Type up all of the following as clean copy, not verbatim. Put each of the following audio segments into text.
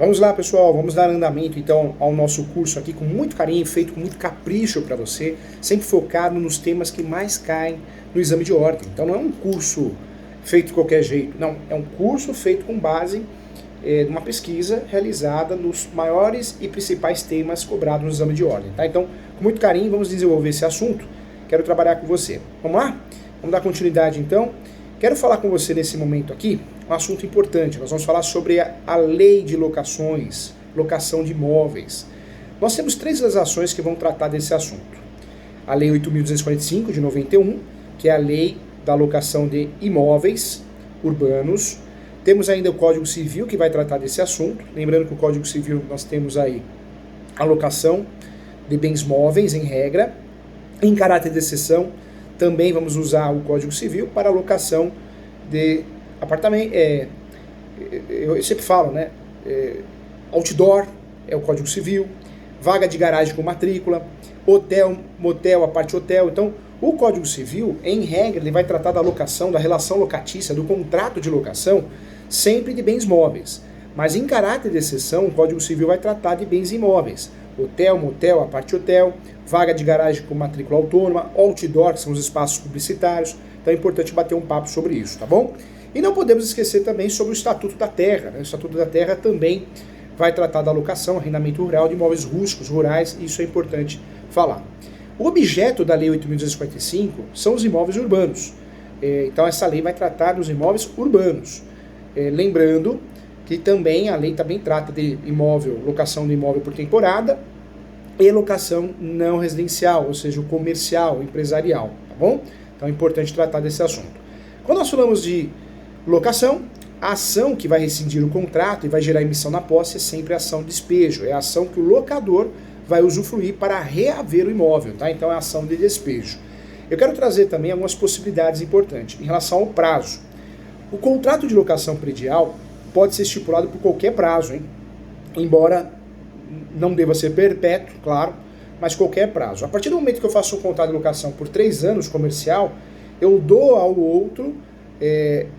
Vamos lá, pessoal, vamos dar andamento então ao nosso curso aqui com muito carinho, feito com muito capricho para você, sempre focado nos temas que mais caem no exame de ordem. Então não é um curso feito de qualquer jeito, não, é um curso feito com base numa pesquisa realizada nos maiores e principais temas cobrados no exame de ordem, tá? Então, com muito carinho, vamos desenvolver esse assunto, quero trabalhar com você. Vamos lá? Vamos dar continuidade então. Quero falar com você nesse momento aqui um assunto importante. Nós vamos falar sobre a lei de locações, locação de imóveis. Nós temos três legislações que vão tratar desse assunto. A Lei 8.245 de 91, que é a lei da locação de imóveis urbanos. Temos ainda o Código Civil, que vai tratar desse assunto. Lembrando que o Código Civil nós temos aí a locação de bens móveis, em regra. Em caráter de exceção, também vamos usar o Código Civil para a locação de apartamento. Eu sempre falo, né? Outdoor é o Código Civil, vaga de garagem com matrícula, hotel, motel, a parte hotel. Então, o Código Civil, em regra, ele vai tratar da locação, da relação locatícia, do contrato de locação, sempre de bens móveis. Mas em caráter de exceção, o Código Civil vai tratar de bens imóveis. Hotel, motel, a parte hotel, vaga de garagem com matrícula autônoma, outdoor, que são os espaços publicitários. Então é importante bater um papo sobre isso, tá bom? E não podemos esquecer também sobre o Estatuto da Terra, né? O Estatuto da Terra também vai tratar da locação, arrendamento rural de imóveis rústicos, rurais, e isso é importante falar. O objeto da Lei 8.245 são os imóveis urbanos. Então essa lei vai tratar dos imóveis urbanos. Lembrando que também a lei também trata de imóvel, locação de imóvel por temporada e locação não residencial, ou seja, o comercial, o empresarial, tá bom? Então é importante tratar desse assunto. Quando nós falamos de locação, a ação que vai rescindir o contrato e vai gerar emissão na posse é sempre a ação de despejo, é a ação que o locador vai usufruir para reaver o imóvel, tá? Então é a ação de despejo. Eu quero trazer também algumas possibilidades importantes em relação ao prazo. O contrato de locação predial pode ser estipulado por qualquer prazo, hein? Embora não deva ser perpétuo, claro, mas qualquer prazo. A partir do momento que eu faço um contrato de locação por 3 anos comercial, eu dou ao outro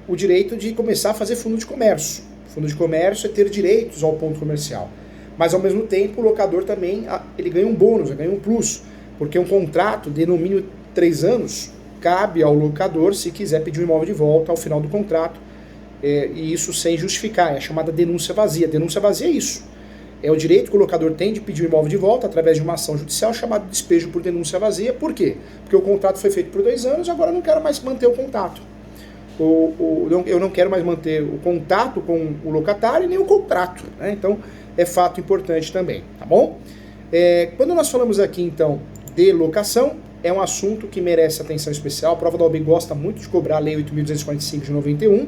o direito de começar a fazer fundo de comércio. Fundo de comércio é ter direitos ao ponto comercial. Mas, ao mesmo tempo, o locador também ele ganha um bônus, ele ganha um plus, porque um contrato de, no mínimo, 3 anos, cabe ao locador, se quiser, pedir o imóvel de volta ao final do contrato, e isso sem justificar, é a chamada denúncia vazia. Denúncia vazia é isso. É o direito que o locador tem de pedir o imóvel de volta através de uma ação judicial chamada despejo por denúncia vazia. Por quê? Porque o contrato foi feito por 2 anos, agora eu não quero mais manter o contato. Eu não quero mais manter o contato com o locatário e nem o contrato, né? Então, é fato importante também, tá bom? Quando nós falamos aqui, então, de locação, é um assunto que merece atenção especial. A prova da OAB gosta muito de cobrar a Lei 8.245 de 91,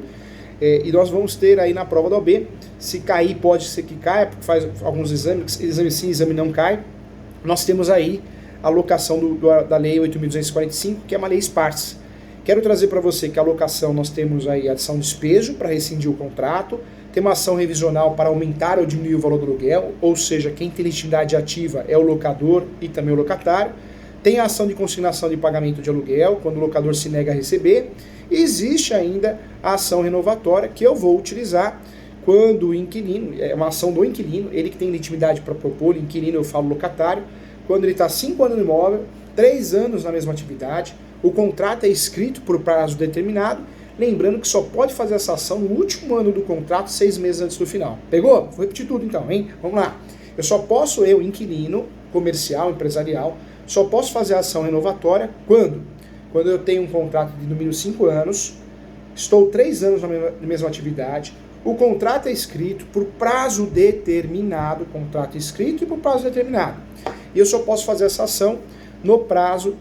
e nós vamos ter aí na prova da OAB, se cair, pode ser que caia, porque faz alguns exames, exame sim, exame não cai. Nós temos aí a locação da Lei 8.245, que é uma lei esparsa. Quero trazer para você que a locação, nós temos aí a ação de despejo para rescindir o contrato, tem uma ação revisional para aumentar ou diminuir o valor do aluguel, ou seja, quem tem legitimidade ativa é o locador e também o locatário. Tem a ação de consignação de pagamento de aluguel, quando o locador se nega a receber. E existe ainda a ação renovatória, que eu vou utilizar quando o inquilino, é uma ação do inquilino, ele que tem legitimidade para propor, inquilino eu falo locatário, quando ele está 5 anos no imóvel, 3 anos na mesma atividade, o contrato é escrito por prazo determinado, lembrando que só pode fazer essa ação no último ano do contrato, 6 meses antes do final. Pegou? Vou repetir tudo então, hein? Vamos lá. Eu, inquilino, comercial, empresarial, só posso fazer a ação renovatória quando? Quando eu tenho um contrato de no mínimo 5 anos, estou 3 anos na mesma atividade, o contrato é escrito por prazo determinado, contrato escrito e por prazo determinado. E eu só posso fazer essa ação no prazo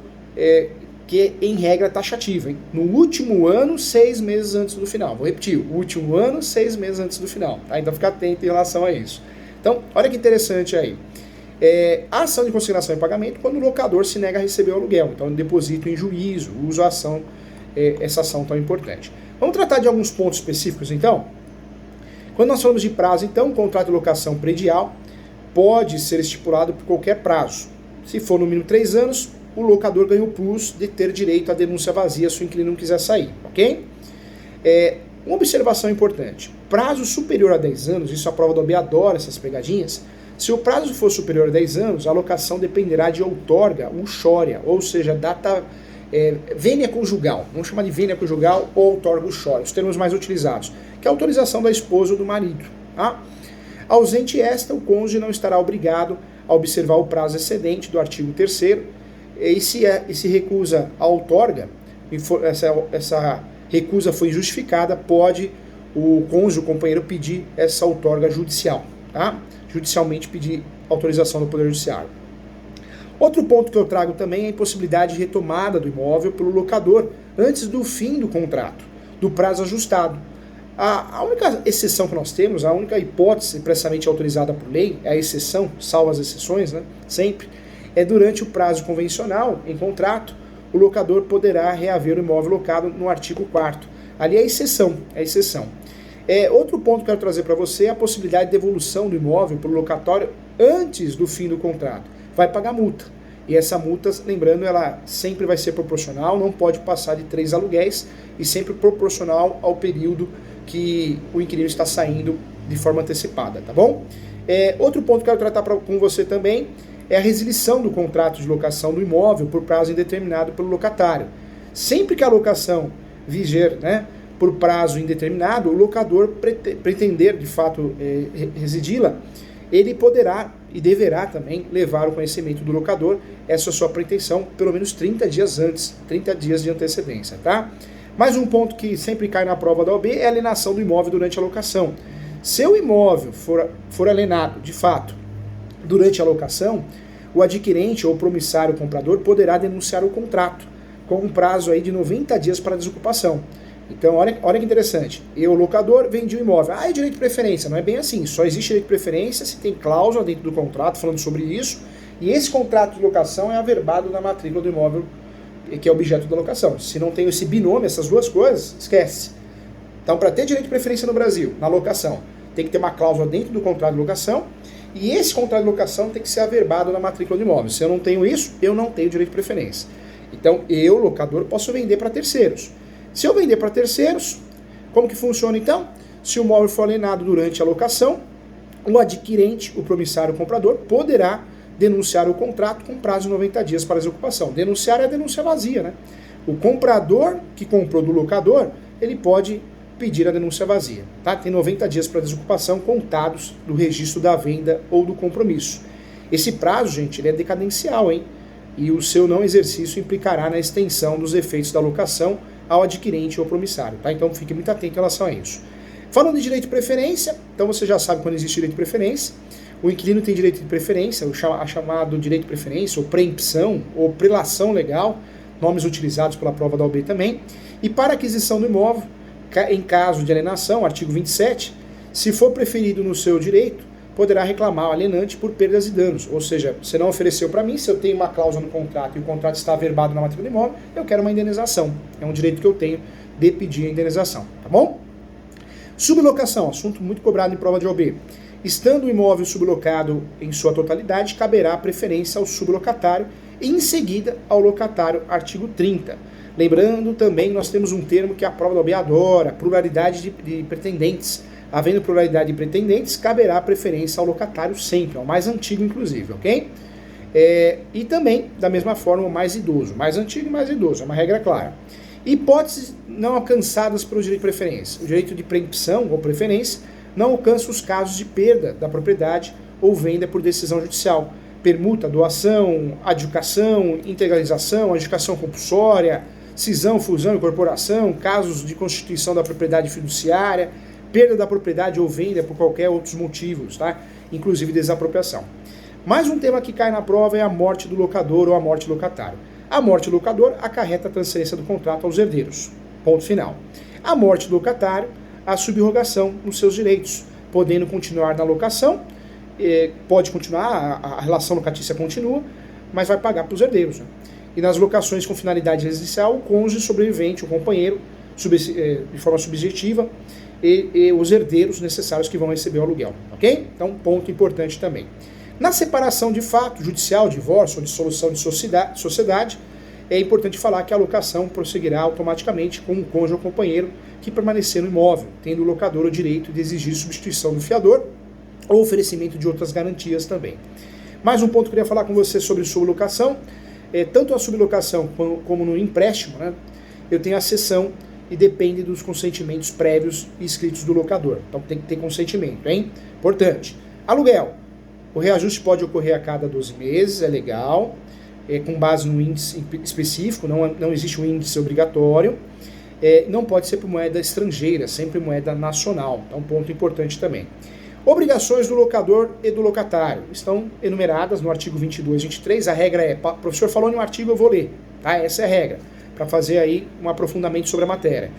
que em regra é taxativo, hein? No último ano, 6 meses antes do final. Vou repetir, o último ano, 6 meses antes do final, tá? Então fica atento em relação a isso. Então, olha que interessante aí. A ação de consignação e pagamento quando o locador se nega a receber o aluguel. Então, eu deposito em juízo, uso a ação, essa ação tão importante. Vamos tratar de alguns pontos específicos, então? Quando nós falamos de prazo, então, o contrato de locação predial pode ser estipulado por qualquer prazo. Se for no mínimo 3 anos, o locador ganha o plus de ter direito à denúncia vazia se o inquilino não quiser sair, ok? Uma observação importante, prazo superior a 10 anos, isso a prova da OAB adora essas pegadinhas, se o prazo for superior a 10 anos, a alocação dependerá de outorga uxória, ou seja, data vênia conjugal, vamos chamar de vênia conjugal ou outorga uxória, os termos mais utilizados, que é a autorização da esposa ou do marido. Tá? Ausente esta, o cônjuge não estará obrigado a observar o prazo excedente do artigo 3º, e se recusa a outorga, essa recusa foi injustificada, pode o cônjuge, o companheiro, pedir essa outorga judicial, tá? Judicialmente pedir autorização do Poder Judiciário. Outro ponto que eu trago também é a impossibilidade de retomada do imóvel pelo locador antes do fim do contrato, do prazo ajustado. A única exceção que nós temos, a única hipótese expressamente autorizada por lei, é a exceção, salvo as exceções, né, sempre, é durante o prazo convencional, em contrato, o locador poderá reaver o imóvel locado no artigo 4º. Ali é a exceção, outro ponto que eu quero trazer para você é a possibilidade de devolução do imóvel pelo locatório antes do fim do contrato. Vai pagar multa. E essa multa, lembrando, ela sempre vai ser proporcional, não pode passar de 3 aluguéis e sempre proporcional ao período que o inquilino está saindo de forma antecipada, tá bom? Outro ponto que eu quero tratar com você também é a resilição do contrato de locação do imóvel por prazo indeterminado pelo locatário. Sempre que a locação viger, né, por prazo indeterminado, o locador pretender de fato residi-la, ele poderá e deverá também levar o conhecimento do locador, essa é a sua pretensão, pelo menos 30 dias antes, 30 dias de antecedência, tá? Mais um ponto que sempre cai na prova da OAB é a alienação do imóvel durante a locação. Se o imóvel for alienado, de fato, durante a locação, o adquirente ou promissário comprador poderá denunciar o contrato, com um prazo aí de 90 dias para desocupação. Então, olha que interessante. Eu, locador, vendi o imóvel. É direito de preferência. Não é bem assim. Só existe direito de preferência se tem cláusula dentro do contrato falando sobre isso. E esse contrato de locação é averbado na matrícula do imóvel que é objeto da locação. Se não tem esse binômio, essas duas coisas, esquece. Então, para ter direito de preferência no Brasil, na locação, tem que ter uma cláusula dentro do contrato de locação. E esse contrato de locação tem que ser averbado na matrícula do imóvel. Se eu não tenho isso, eu não tenho direito de preferência. Então, eu, locador, posso vender para terceiros. Se eu vender para terceiros, como que funciona então? Se o imóvel for alienado durante a locação, o adquirente, o promissário, o comprador, poderá denunciar o contrato com prazo de 90 dias para a desocupação. Denunciar é a denúncia vazia, né? O comprador que comprou do locador, ele pode pedir a denúncia vazia, tá? Tem 90 dias para desocupação contados do registro da venda ou do compromisso. Esse prazo, gente, ele é decadencial, hein? E o seu não exercício implicará na extensão dos efeitos da locação ao adquirente ou promissário, tá? Então fique muito atento em relação a isso. Falando de direito de preferência, então você já sabe quando existe direito de preferência. O inquilino tem direito de preferência, a chamado direito de preferência, ou preempção, ou prelação legal, nomes utilizados pela prova da OAB também. E para aquisição do imóvel, em caso de alienação, artigo 27, se for preferido no seu direito, poderá reclamar o alienante por perdas e danos. Ou seja, você não ofereceu para mim, se eu tenho uma cláusula no contrato e o contrato está averbado na matrícula do imóvel, eu quero uma indenização. É um direito que eu tenho de pedir a indenização, tá bom? Sublocação, assunto muito cobrado em prova de OAB. Estando o imóvel sublocado em sua totalidade, caberá preferência ao sublocatário e em seguida ao locatário, artigo 30. Lembrando também, nós temos um termo que a prova da OAB adora, pluralidade de pretendentes. Havendo pluralidade de pretendentes, caberá preferência ao locatário sempre, ao mais antigo inclusive, ok? E também, da mesma forma, o mais idoso. Mais antigo e mais idoso, é uma regra clara. Hipóteses não alcançadas pelo direito de preferência. O direito de preempção ou preferência não alcança os casos de perda da propriedade ou venda por decisão judicial. Permuta, doação, adjudicação, integralização, adjudicação compulsória, cisão, fusão, incorporação, casos de constituição da propriedade fiduciária, perda da propriedade ou venda por qualquer outros motivos, tá? Inclusive desapropriação. Mais um tema que cai na prova é a morte do locador ou a morte do locatário. A morte do locador acarreta a transferência do contrato aos herdeiros. Ponto final. A morte do locatário, a subrogação nos seus direitos, podendo continuar na locação, pode continuar, a relação locatícia continua, mas vai pagar para os herdeiros. Né? E nas locações com finalidade residencial, o cônjuge sobrevivente, o companheiro, de forma subjetiva, e os herdeiros necessários que vão receber o aluguel, ok? Então, ponto importante também. Na separação de fato, judicial, divórcio ou dissolução de sociedade, é importante falar que a locação prosseguirá automaticamente com o cônjuge ou companheiro que permanecer no imóvel, tendo o locador o direito de exigir substituição do fiador ou oferecimento de outras garantias também. Mais um ponto que eu queria falar com você sobre sublocação, tanto a sublocação como no empréstimo, né, eu tenho a cessão e depende dos consentimentos prévios e escritos do locador. Então tem que ter consentimento, hein? Importante. Aluguel. O reajuste pode ocorrer a cada 12 meses, é legal, com base no índice específico, não existe um índice obrigatório. Não pode ser por moeda estrangeira, sempre moeda nacional. Então, ponto importante também. Obrigações do locador e do locatário estão enumeradas no artigo 22 e 23. A regra é, o professor falou em um artigo, eu vou ler. Tá? Essa é a regra, para fazer aí um aprofundamento sobre a matéria.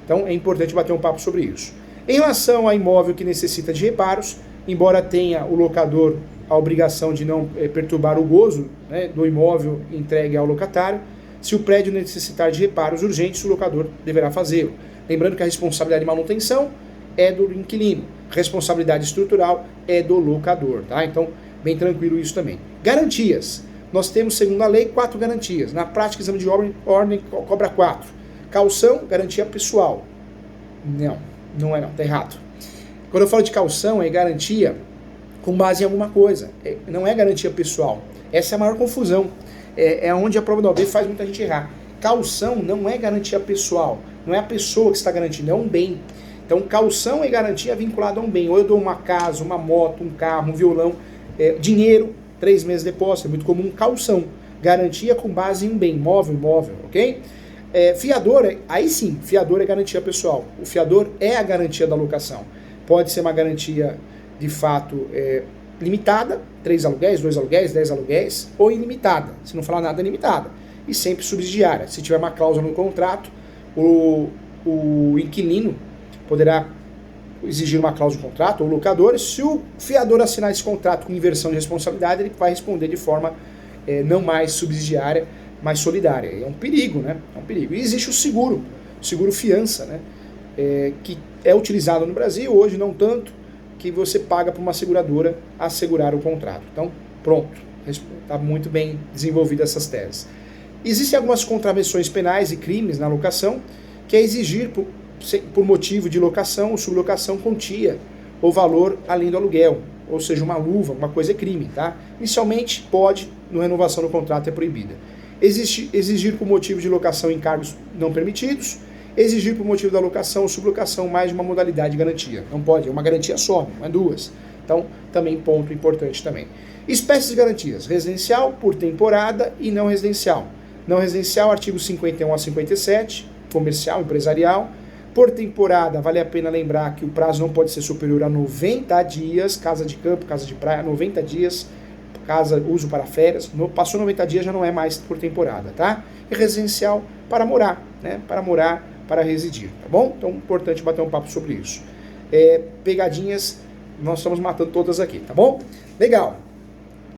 Então, é importante bater um papo sobre isso. Em relação a imóvel que necessita de reparos, embora tenha o locador a obrigação de não perturbar o gozo, né, do imóvel entregue ao locatário, se o prédio necessitar de reparos urgentes, o locador deverá fazê-lo. Lembrando que a responsabilidade de manutenção é do inquilino, responsabilidade estrutural é do locador, tá? Então, bem tranquilo isso também. Garantias. Nós temos, segundo a lei, 4 garantias. Na prática, exame de ordem cobra 4. Caução, garantia pessoal. Não é não, tá errado. Quando eu falo de caução, é garantia com base em alguma coisa. Não é garantia pessoal. Essa é a maior confusão. É onde a prova da OAB faz muita gente errar. Caução não é garantia pessoal. Não é a pessoa que está garantindo, é um bem. Então, caução e garantia vinculada a um bem. Ou eu dou uma casa, uma moto, um carro, um violão, dinheiro, 3 meses de depósito, é muito comum. Caução, garantia com base em um bem, imóvel, ok? Fiador, aí sim, fiador é garantia pessoal. O fiador é a garantia da locação. Pode ser uma garantia, de fato, limitada, 3 aluguéis, 2 aluguéis, 10 aluguéis, ou ilimitada, se não falar nada, limitada. E sempre subsidiária. Se tiver uma cláusula no contrato, o inquilino poderá exigir uma cláusula de contrato, ou o locador. Se o fiador assinar esse contrato com inversão de responsabilidade, ele vai responder de forma não mais subsidiária, mais solidária. É um perigo, né? É um perigo. E existe o seguro fiança, né? Que é utilizado no Brasil, hoje não tanto, que você paga para uma seguradora assegurar o contrato. Então, pronto, está muito bem desenvolvidas essas teses. Existem algumas contravenções penais e crimes na locação, que é exigir, por motivo de locação ou sublocação, quantia ou valor além do aluguel, ou seja, uma luva, uma coisa é crime, tá? Inicialmente pode, no renovação do contrato é proibida. Exigir por motivo de locação encargos não permitidos, exigir por motivo da locação ou sublocação mais de uma modalidade de garantia. Não pode, é uma garantia só, não é 2. Então, também ponto importante também. Espécies de garantias, residencial, por temporada e não residencial. Não residencial, artigo 51 a 57, comercial, empresarial. Por temporada, vale a pena lembrar que o prazo não pode ser superior a 90 dias, casa de campo, casa de praia, 90 dias, casa, uso para férias. Passou 90 dias já não é mais por temporada, tá? E residencial para morar, né? Para morar, para residir, tá bom? Então, importante bater um papo sobre isso. Pegadinhas, nós estamos matando todas aqui, tá bom? Legal.